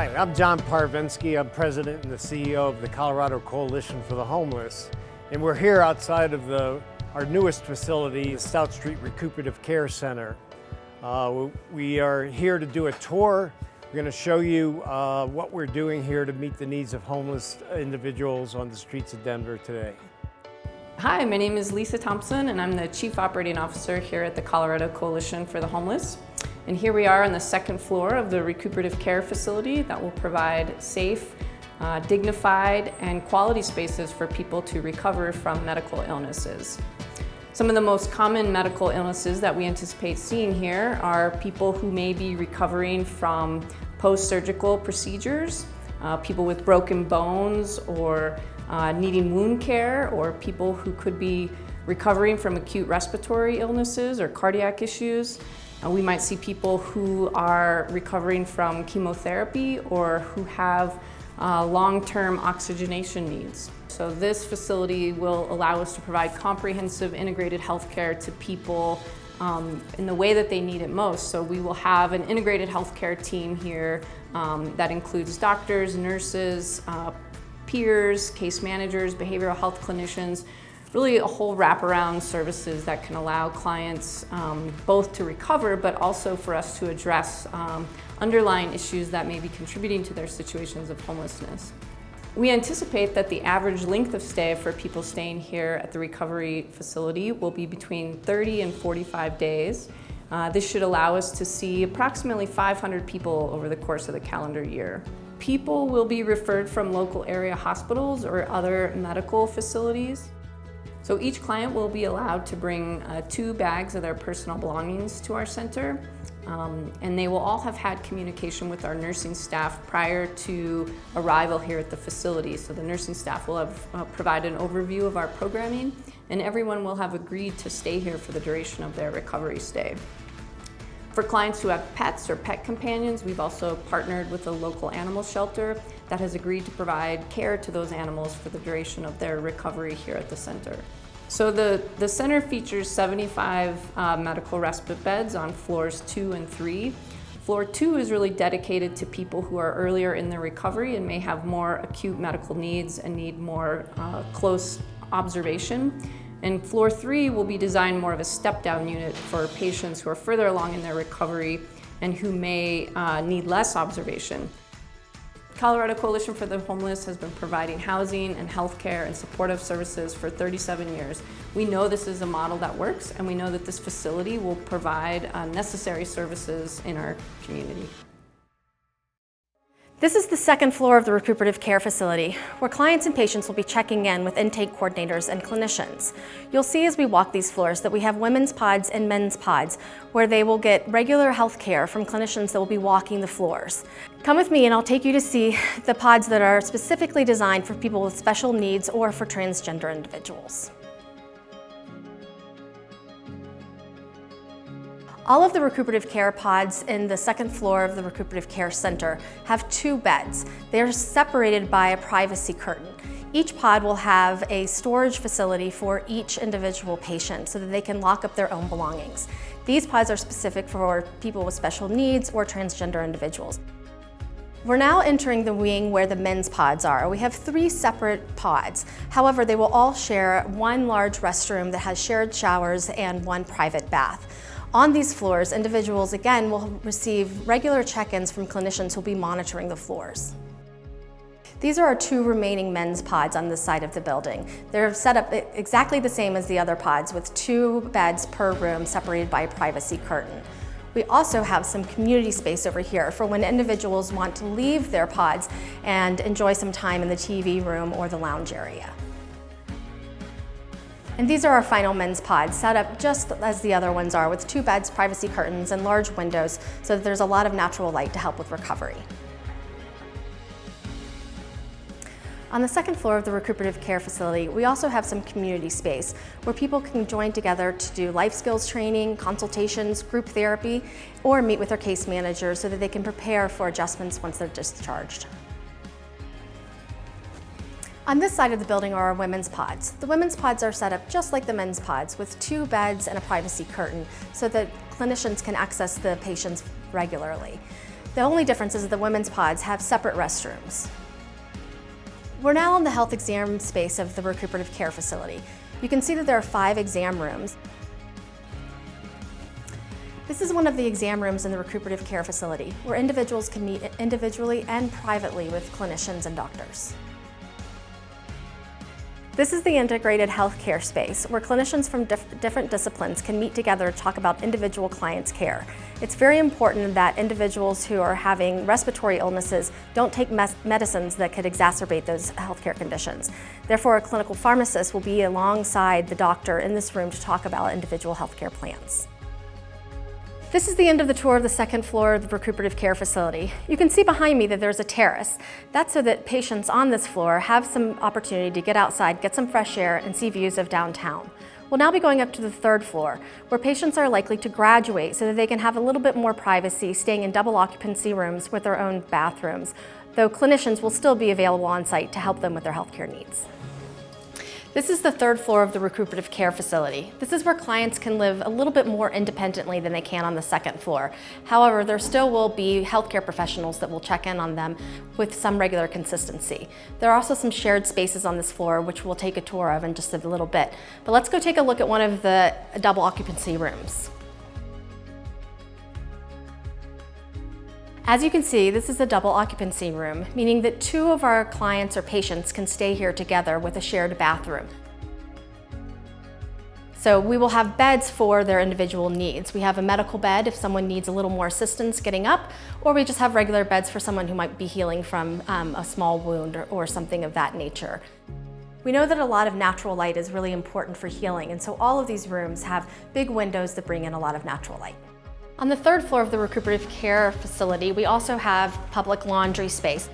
Hi, I'm John Parvensky. I'm President and the CEO of the Colorado Coalition for the Homeless. And we're here outside of our newest facility, the Stout Street Recuperative Care Center. We are here to do a tour. We're going to show you what we're doing here to meet the needs of homeless individuals on the streets of Denver today. Hi, my name is Lisa Thompson and I'm the Chief Operating Officer here at the Colorado Coalition for the Homeless. And here we are on the second floor of the recuperative care facility that will provide safe, dignified, and quality spaces for people to recover from medical illnesses. Some of the most common medical illnesses that we anticipate seeing here are people who may be recovering from post-surgical procedures, people with broken bones or needing wound care, or people who could be recovering from acute respiratory illnesses or cardiac issues. We might see people who are recovering from chemotherapy or who have long-term oxygenation needs. So this facility will allow us to provide comprehensive integrated healthcare to people in the way that they need it most. So we will have an integrated healthcare team here that includes doctors, nurses, peers, case managers, behavioral health clinicians, really a whole wraparound services that can allow clients both to recover, but also for us to address underlying issues that may be contributing to their situations of homelessness. We anticipate that the average length of stay for people staying here at the recovery facility will be between 30 and 45 days. This should allow us to see approximately 500 people over the course of the calendar year. People will be referred from local area hospitals or other medical facilities. So each client will be allowed to bring 2 bags of their personal belongings to our center, and they will all have had communication with our nursing staff prior to arrival here at the facility. So the nursing staff will have provided an overview of our programming, and everyone will have agreed to stay here for the duration of their recovery stay. For clients who have pets or pet companions, we've also partnered with a local animal shelter that has agreed to provide care to those animals for the duration of their recovery here at the center. So the center features 75 medical respite beds on floors 2 and 3. Floor 2 is really dedicated to people who are earlier in their recovery and may have more acute medical needs and need more close observation. And floor 3 will be designed more of a step-down unit for patients who are further along in their recovery and who may need less observation. Colorado Coalition for the Homeless has been providing housing and healthcare and supportive services for 37 years. We know this is a model that works, and we know that this facility will provide necessary services in our community. This is the second floor of the recuperative care facility, where clients and patients will be checking in with intake coordinators and clinicians. You'll see as we walk these floors that we have women's pods and men's pods, where they will get regular health care from clinicians that will be walking the floors. Come with me and I'll take you to see the pods that are specifically designed for people with special needs or for transgender individuals. All of the recuperative care pods in the second floor of the recuperative care center have 2 beds. They are separated by a privacy curtain. Each pod will have a storage facility for each individual patient so that they can lock up their own belongings. These pods are specific for people with special needs or transgender individuals. We're now entering the wing where the men's pods are. We have 3 separate pods. However, they will all share one large restroom that has shared showers and one private bath. On these floors, individuals again will receive regular check-ins from clinicians who will be monitoring the floors. These are our 2 remaining men's pods on this side of the building. They're set up exactly the same as the other pods, with 2 beds per room separated by a privacy curtain. We also have some community space over here for when individuals want to leave their pods and enjoy some time in the TV room or the lounge area. And these are our final men's pods, set up just as the other ones are, with 2 beds, privacy curtains, and large windows so that there's a lot of natural light to help with recovery. On the second floor of the recuperative care facility, we also have some community space where people can join together to do life skills training, consultations, group therapy, or meet with their case manager so that they can prepare for adjustments once they're discharged. On this side of the building are our women's pods. The women's pods are set up just like the men's pods, with 2 beds and a privacy curtain so that clinicians can access the patients regularly. The only difference is that the women's pods have separate restrooms. We're now in the health exam space of the recuperative care facility. You can see that there are 5 exam rooms. This is one of the exam rooms in the recuperative care facility, where individuals can meet individually and privately with clinicians and doctors. This is the integrated healthcare space, where clinicians from different disciplines can meet together to talk about individual clients' care. It's very important that individuals who are having respiratory illnesses don't take medicines that could exacerbate those healthcare conditions. Therefore, a clinical pharmacist will be alongside the doctor in this room to talk about individual healthcare plans. This is the end of the tour of the second floor of the recuperative care facility. You can see behind me that there's a terrace. That's so that patients on this floor have some opportunity to get outside, get some fresh air, and see views of downtown. We'll now be going up to the 3rd floor, where patients are likely to graduate so that they can have a little bit more privacy, staying in double occupancy rooms with their own bathrooms, though clinicians will still be available on site to help them with their healthcare needs. This is the 3rd floor of the recuperative care facility. This is where clients can live a little bit more independently than they can on the 2nd floor. However, there still will be healthcare professionals that will check in on them with some regular consistency. There are also some shared spaces on this floor, which we'll take a tour of in just a little bit. But let's go take a look at one of the double occupancy rooms. As you can see, this is a double occupancy room, meaning that 2 of our clients or patients can stay here together with a shared bathroom. So we will have beds for their individual needs. We have a medical bed if someone needs a little more assistance getting up, or we just have regular beds for someone who might be healing from a small wound or something of that nature. We know that a lot of natural light is really important for healing, and so all of these rooms have big windows that bring in a lot of natural light. On the 3rd floor of the recuperative care facility, we also have public laundry space.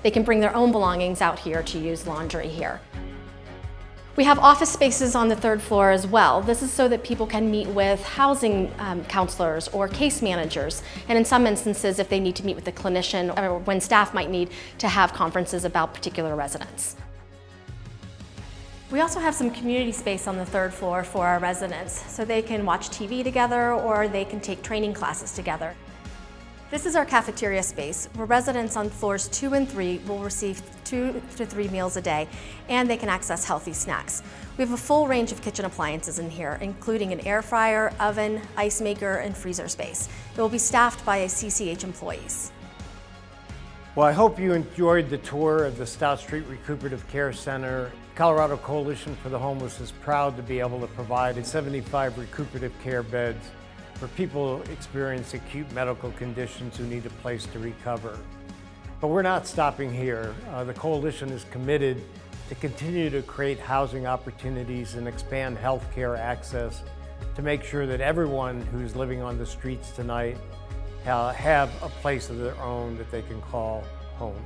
They can bring their own belongings out here to use laundry here. We have office spaces on the 3rd floor as well. This is so that people can meet with housing counselors or case managers, and in some instances, if they need to meet with a clinician or when staff might need to have conferences about particular residents. We also have some community space on the 3rd floor for our residents, so they can watch TV together or they can take training classes together. This is our cafeteria space, where residents on floors 2 and 3 will receive 2 to 3 meals a day, and they can access healthy snacks. We have a full range of kitchen appliances in here, including an air fryer, oven, ice maker, and freezer space. It will be staffed by CCH employees. Well, I hope you enjoyed the tour of the Stout Street Recuperative Care Center. Colorado Coalition for the Homeless is proud to be able to provide 75 recuperative care beds for people experiencing acute medical conditions who need a place to recover. But we're not stopping here. The Coalition is committed to continue to create housing opportunities and expand healthcare access to make sure that everyone who's living on the streets tonight have a place of their own that they can call home.